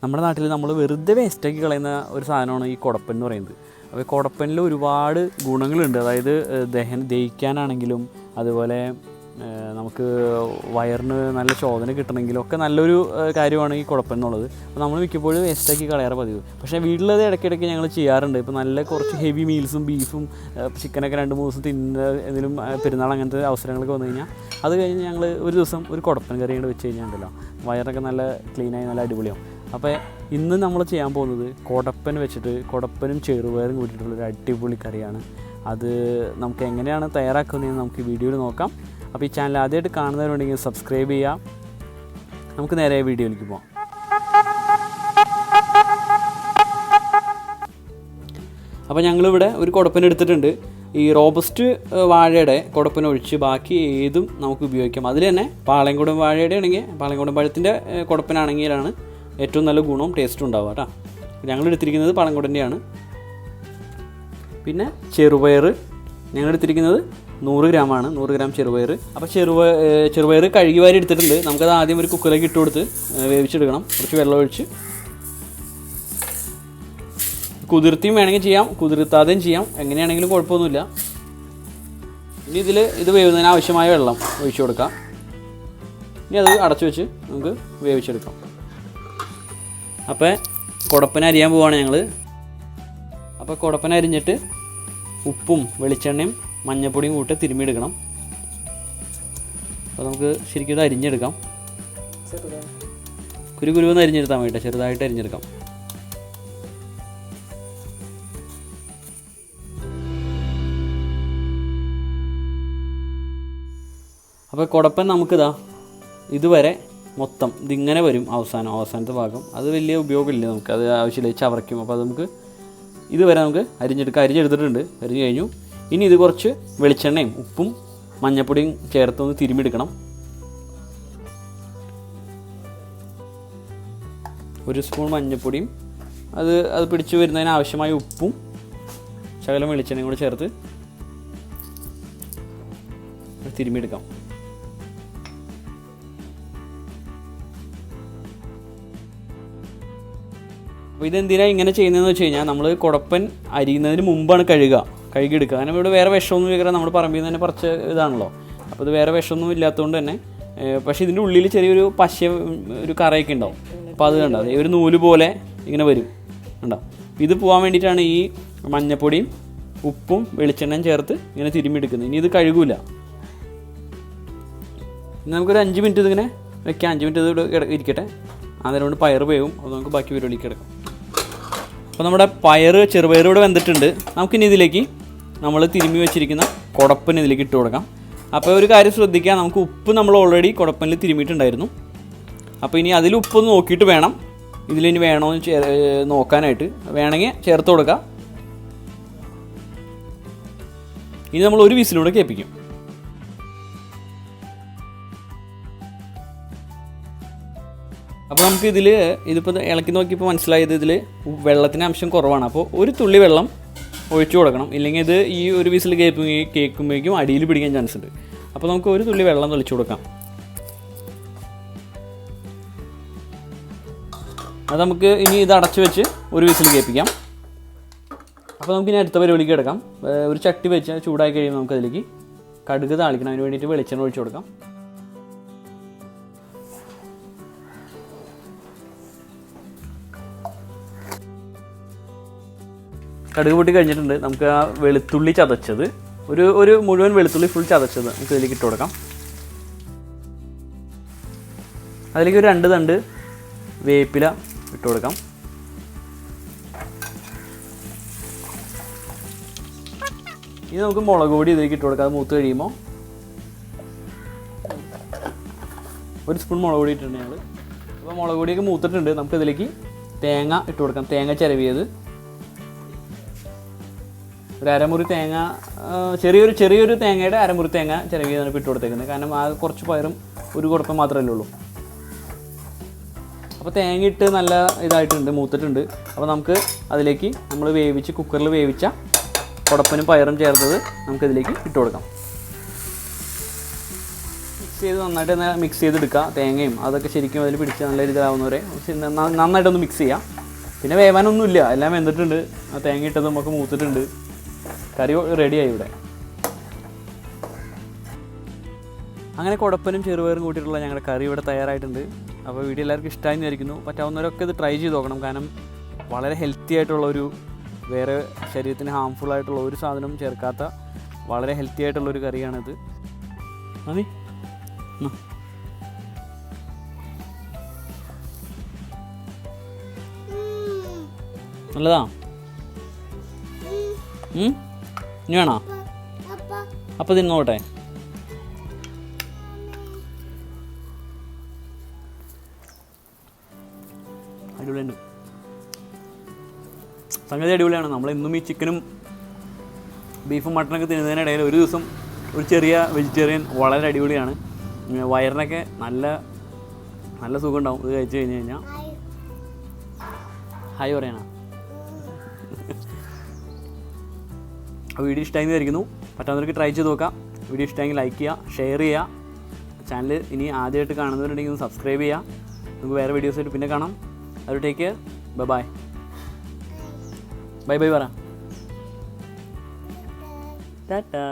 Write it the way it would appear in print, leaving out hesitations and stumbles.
നമ്മുടെ നാട്ടിൽ നമ്മൾ വെറുതെ വേസ്റ്റാക്കി കളയുന്ന ഒരു സാധനമാണ് ഈ കുടപ്പൻ എന്ന് പറയുന്നത്. അപ്പോൾ ഈ കുടപ്പനിൽ ഒരുപാട് ഗുണങ്ങളുണ്ട്. അതായത് ദഹിക്കാനാണെങ്കിലും അതുപോലെ നമുക്ക് വയറിന് നല്ല ശോധന കിട്ടണമെങ്കിലും ഒക്കെ നല്ലൊരു കാര്യമാണ് ഈ കുടപ്പൻ എന്നുള്ളത്. അപ്പോൾ നമ്മൾ മിക്കപ്പോഴും വേസ്റ്റാക്കി കളയാറ് പതിവ്. പക്ഷേ വീട്ടിലത് ഇടയ്ക്കിടയ്ക്ക് ഞങ്ങൾ ചെയ്യാറുണ്ട്. ഇപ്പോൾ നല്ല കുറച്ച് ഹെവി മീൽസും ബീഫും ചിക്കനൊക്കെ 2-3 ദിവസം എന്തെങ്കിലും പെരുന്നാൾ അങ്ങനത്തെ അവസരങ്ങളൊക്കെ വന്നു കഴിഞ്ഞാൽ അത് കഴിഞ്ഞ് ഞങ്ങൾ ഒരു ദിവസം ഒരു കുടപ്പൻ കറി കൊണ്ട് വെച്ച് കഴിഞ്ഞാൽ ഉണ്ടല്ലോ വയറൊക്കെ നല്ല ക്ലീനായി നല്ല അടിപൊളിയാവും. അപ്പോൾ ഇന്ന് നമ്മൾ ചെയ്യാൻ പോകുന്നത് കുടപ്പൻ വെച്ചിട്ട് കുടപ്പനും ചെറുപയറും കൂട്ടിയിട്ടുള്ളൊരു അടിപൊളി കറിയാണ്. അത് നമുക്ക് എങ്ങനെയാണ് തയ്യാറാക്കുന്നതെന്ന് നമുക്ക് ഈ വീഡിയോയിൽ നോക്കാം. അപ്പോൾ ഈ ചാനൽ ആദ്യമായിട്ട് കാണുന്നവരുണ്ടെങ്കിൽ സബ്സ്ക്രൈബ് ചെയ്യാം. നമുക്ക് നേരെ വീഡിയോയിലേക്ക് പോകാം. അപ്പോൾ ഞങ്ങളിവിടെ ഒരു കുടപ്പൻ എടുത്തിട്ടുണ്ട്. ഈ റോബസ്റ്റ് വാഴയുടെ കുടപ്പൻ ഒഴിച്ച് ബാക്കി ഏതും നമുക്ക് ഉപയോഗിക്കാം. അതിൽ തന്നെ പാളയംകുടം വാഴയുടെ ആണെങ്കിൽ പാളയംകുടം പഴത്തിൻ്റെ കുടപ്പനാണെങ്കിലാണ് ഏറ്റവും നല്ല ഗുണവും ടേസ്റ്റും ഉണ്ടാവുക കേട്ടോ. ഞങ്ങൾ എടുത്തിരിക്കുന്നത് പാളയംകുടൻ്റെയാണ്. പിന്നെ ചെറുപയർ ഞങ്ങൾ എടുത്തിരിക്കുന്നത് 100 ഗ്രാമാണ്, 100 ഗ്രാം ചെറുപയർ. അപ്പോൾ ചെറുപയർ കഴുകി വാരി എടുത്തിട്ടുണ്ട്. നമുക്കത് ആദ്യം ഒരു കുക്കറിലേക്ക് ഇട്ട് കൊടുത്ത് വേവിച്ചെടുക്കണം. കുറച്ച് വെള്ളം ഒഴിച്ച് കുതിർത്തിയും വേണമെങ്കിൽ ചെയ്യാം, കുതിർത്താതെയും ചെയ്യാം, എങ്ങനെയാണെങ്കിലും കുഴപ്പമൊന്നുമില്ല. ഇനി ഇത് വേവുന്നതിന് ആവശ്യമായ വെള്ളം ഒഴിച്ചു കൊടുക്കാം. ഇനി അത് അടച്ചു വെച്ച് നമുക്ക് വേവിച്ചെടുക്കാം. അപ്പോൾ കുടപ്പന അരിയാൻ പോവുകയാണ് ഞങ്ങൾ. അപ്പോൾ കുടപ്പന അരിഞ്ഞിട്ട് ഉപ്പും വെളിച്ചെണ്ണയും മഞ്ഞപ്പൊടിയും കൂട്ടി തിരുമ്മിയെടുക്കണം. അപ്പോൾ നമുക്ക് ശരിക്കും ഇത് അരിഞ്ഞെടുക്കാം. കുരുകുരുവെന്ന് അരിഞ്ഞെടുത്താൽ മതി, ചെറുതായിട്ട് അരിഞ്ഞെടുക്കാം. അപ്പോൾ കുടപ്പൻ നമുക്കിതാ ഇതുവരെ മൊത്തം ഇതിങ്ങനെ വരും. അവസാനത്തെ ഭാഗം അത് വലിയ ഉപയോഗമില്ല, നമുക്ക് അത് ആവശ്യമില്ല, ചവറയ്ക്കും. അപ്പോൾ അത് നമുക്ക് ഇതുവരെ നമുക്ക് അരിഞ്ഞെടുത്തിട്ടുണ്ട്. അരിഞ്ഞു കഴിഞ്ഞു. ഇനി ഇത് കുറച്ച് വെളിച്ചെണ്ണയും ഉപ്പും മഞ്ഞപ്പൊടിയും ചേർത്തൊന്ന് തിരുമ്മിയെടുക്കണം. 1 സ്പൂൺ മഞ്ഞപ്പൊടിയും അത് പിടിച്ച് വരുന്നതിന് ആവശ്യമായ ഉപ്പും ശകലം വെളിച്ചെണ്ണയും കൂടെ ചേർത്ത് തിരുമ്മിയെടുക്കാം. അപ്പോൾ ഇതെന്തിനാണ് ഇങ്ങനെ ചെയ്യുന്നതെന്ന് വെച്ച് കഴിഞ്ഞാൽ നമ്മൾ കുടപ്പൻ അരിയുന്നതിന് മുമ്പാണ് കഴുകിയെടുക്കുക. കാരണം ഇവിടെ വേറെ വിഷമൊന്നും ഇല്ല, നമ്മുടെ പറമ്പിൽ നിന്ന് തന്നെ പറിച്ച ഇതാണല്ലോ. അപ്പോൾ ഇത് വേറെ വിഷമൊന്നും ഇല്ലാത്തതുകൊണ്ട് തന്നെ. പക്ഷേ ഇതിൻ്റെ ഉള്ളിൽ ചെറിയൊരു ഒരു കറയൊക്കെ ഉണ്ടാവും. അപ്പോൾ അത് കണ്ടോ, ഒരു നൂല് പോലെ ഇങ്ങനെ വരും കണ്ടോ. ഇത് പോകാൻ വേണ്ടിയിട്ടാണ് ഈ മഞ്ഞപ്പൊടിയും ഉപ്പും വെളിച്ചെണ്ണയും ചേർത്ത് ഇങ്ങനെ തിരുമ്മിയെടുക്കുന്നത്. ഇനി ഇത് കഴുകില്ല. ഇനി നമുക്കൊരു 5 മിനിറ്റ് ഇതിങ്ങനെ വെക്കാം. 5 മിനിറ്റ് ഇത് ഇരിക്കട്ടെ. അന്നേരം കൊണ്ട് പയർ വേവും. അപ്പോൾ നമുക്ക് ബാക്കി പരിപാടിക്ക് കിടക്കാം. അപ്പോൾ നമ്മുടെ ചെറുപയർ ഇവിടെ വെന്തിട്ടുണ്ട്. നമുക്കിനി ഇതിലേക്ക് നമ്മൾ തിരുമ്മി വെച്ചിരിക്കുന്ന കുടപ്പൻ ഇതിലേക്ക് ഇട്ട് കൊടുക്കാം. അപ്പോൾ ഒരു കാര്യം ശ്രദ്ധിക്കുക, നമുക്ക് ഉപ്പ് നമ്മൾ ഓൾറെഡി കുടപ്പനിൽ തിരുമ്മിയിട്ടുണ്ടായിരുന്നു. അപ്പോൾ ഇനി അതിൽ ഉപ്പൊന്ന് നോക്കിയിട്ട് വേണം ഇതിലിനി വേണമെന്ന് നോക്കാനായിട്ട്. വേണമെങ്കിൽ ചേർത്ത് കൊടുക്കുക. ഇനി നമ്മൾ ഒരു വിസിലൂടെ കേൾപ്പിക്കും. അപ്പോൾ നമുക്ക് ഇതിപ്പോൾ ഇളക്കി നോക്കിയപ്പോൾ മനസ്സിലായത് ഇതിൽ വെള്ളത്തിൻ്റെ അംശം കുറവാണ്. അപ്പോൾ ഒരു തുള്ളി വെള്ളം ഒഴിച്ചു കൊടുക്കണം. ഇല്ലെങ്കിൽ ഇത് ഈ ഒരു വിസിൽ കേൾക്കുമ്പോഴേക്കും അടിയിൽ പിടിക്കാൻ ചാൻസ് ഉണ്ട്. അപ്പോൾ നമുക്ക് ഒരു തുള്ളി വെള്ളം തെളിച്ചു കൊടുക്കാം. അത് നമുക്ക് ഇനി ഇത് അടച്ചു വെച്ച് ഒരു വിസിൽ കേൾപ്പിക്കാം. അപ്പോൾ നമുക്കിനി അടുത്ത പരിപാടിക്ക് കിടക്കാം. ഒരു ചട്ടി വെച്ച് ചൂടായി കഴിയുമ്പോൾ നമുക്കതിലേക്ക് കടുക് താളിക്കണം. അതിന് വേണ്ടിയിട്ട് വെളിച്ചെണ്ണ ഒഴിച്ചു കൊടുക്കാം. കടുക് പൊട്ടി കഴിഞ്ഞിട്ടുണ്ട്. നമുക്ക് ആ വെളുത്തുള്ളി ചതച്ചത് ഒരു മുഴുവൻ വെളുത്തുള്ളി ഫുൾ ചതച്ചത് നമുക്ക് ഇതിലേക്ക് ഇട്ട് കൊടുക്കാം. അതിലേക്ക് ഒരു 2 തണ്ട് വേപ്പില ഇട്ട് കൊടുക്കാം. ഇനി നമുക്ക് മുളക് പൊടി ഇതിലേക്ക് ഇട്ട് കൊടുക്കാം. അത് മൂത്ത് കഴിയുമ്പോൾ 1 സ്പൂൺ മുളക് പൊടി ഇട്ടിട്ടുണ്ട് ഞങ്ങൾ. അപ്പോൾ മുളക് പൊടിയൊക്കെ മൂത്തിട്ടുണ്ട്. നമുക്കിതിലേക്ക് തേങ്ങ ഇട്ട് കൊടുക്കാം. തേങ്ങ ചിരവിയത് ഒരു അരമുറി തേങ്ങ, ചെറിയൊരു തേങ്ങയുടെ അരമുറി തേങ്ങ ചിരവിയതാണ് ഇട്ട് കൊടുത്തേക്കുന്നത്. കാരണം ആ കുറച്ച് പയറും ഒരു കുടപ്പൻ മാത്രമല്ലേ ഉള്ളൂ. അപ്പോൾ തേങ്ങ ഇട്ട് നല്ല ഇതായിട്ടുണ്ട്, മൂത്തിട്ടുണ്ട്. അപ്പോൾ നമുക്ക് അതിലേക്ക് നമ്മൾ കുക്കറിൽ വേവിച്ച കുടപ്പനും പയറും ചേർത്തത് നമുക്കിതിലേക്ക് ഇട്ട് കൊടുക്കാം. ചെയ്ത് നന്നായിട്ട് മിക്സ് ചെയ്തെടുക്കുക. തേങ്ങയും അതൊക്കെ ശരിക്കും അതിൽ പിടിച്ച് നല്ല രീതിയിലാവുന്നവരെ നന്നായിട്ടൊന്ന് മിക്സ് ചെയ്യുക. പിന്നെ വേവാനൊന്നുമില്ല, എല്ലാം വെന്തിട്ടുണ്ട്. ആ തേങ്ങ ഇട്ടത് നമുക്ക് മൂത്തിട്ടുണ്ട്. കറി റെഡിയായി ഇവിടെ. അങ്ങനെ കുടപ്പനും ചെറുപയറും കൂട്ടിയിട്ടുള്ള ഞങ്ങളുടെ കറി ഇവിടെ തയ്യാറായിട്ടുണ്ട്. അപ്പോൾ വീഡിയോ എല്ലാവർക്കും ഇഷ്ടമായി വിചാരിക്കുന്നു. പറ്റാവുന്നവരൊക്കെ ഇത് ട്രൈ ചെയ്ത് നോക്കണം. കാരണം വളരെ ഹെൽത്തി ആയിട്ടുള്ളൊരു, വേറെ ശരീരത്തിന് ഹാംഫുൾ ആയിട്ടുള്ള ഒരു സാധനം ചേർക്കാത്ത വളരെ ഹെൽത്തി ആയിട്ടുള്ളൊരു കറിയാണിത്. മതി നല്ലതാ. ഇനി വേണോ? അപ്പം തിന്നോട്ടെ. അടിപൊളിയുണ്ട്, സംഗതി അടിപൊളിയാണ്. നമ്മളെന്നും ഈ ചിക്കനും ബീഫും മട്ടനൊക്കെ തിന്നുന്നതിനിടയിൽ ഒരു ദിവസം ഒരു ചെറിയ വെജിറ്റേറിയൻ വളരെ അടിപൊളിയാണ്. വയറിനൊക്കെ നല്ല നല്ല സുഖം ഉണ്ടാവും ഇത് കഴിച്ച് കഴിഞ്ഞ് കഴിഞ്ഞാൽ. ഹായ് പറയണ. വീഡിയോ ഇഷ്ടമായി വിചാരിക്കുന്നു. പറ്റാവുന്നവർക്ക് ട്രൈ ചെയ്ത് നോക്കാം. വീഡിയോ ഇഷ്ടമെങ്കിൽ ലൈക്ക് ചെയ്യുക, ഷെയർ ചെയ്യുക. ചാനൽ ഇനി ആദ്യമായിട്ട് കാണുന്നവരുണ്ടെങ്കിൽ ഒന്ന് സബ്സ്ക്രൈബ് ചെയ്യുക. നമുക്ക് വേറെ വീഡിയോസായിട്ട് പിന്നെ കാണാം. അത് take care. Bye bye. Bye bye പറ. ടാറ്റാ.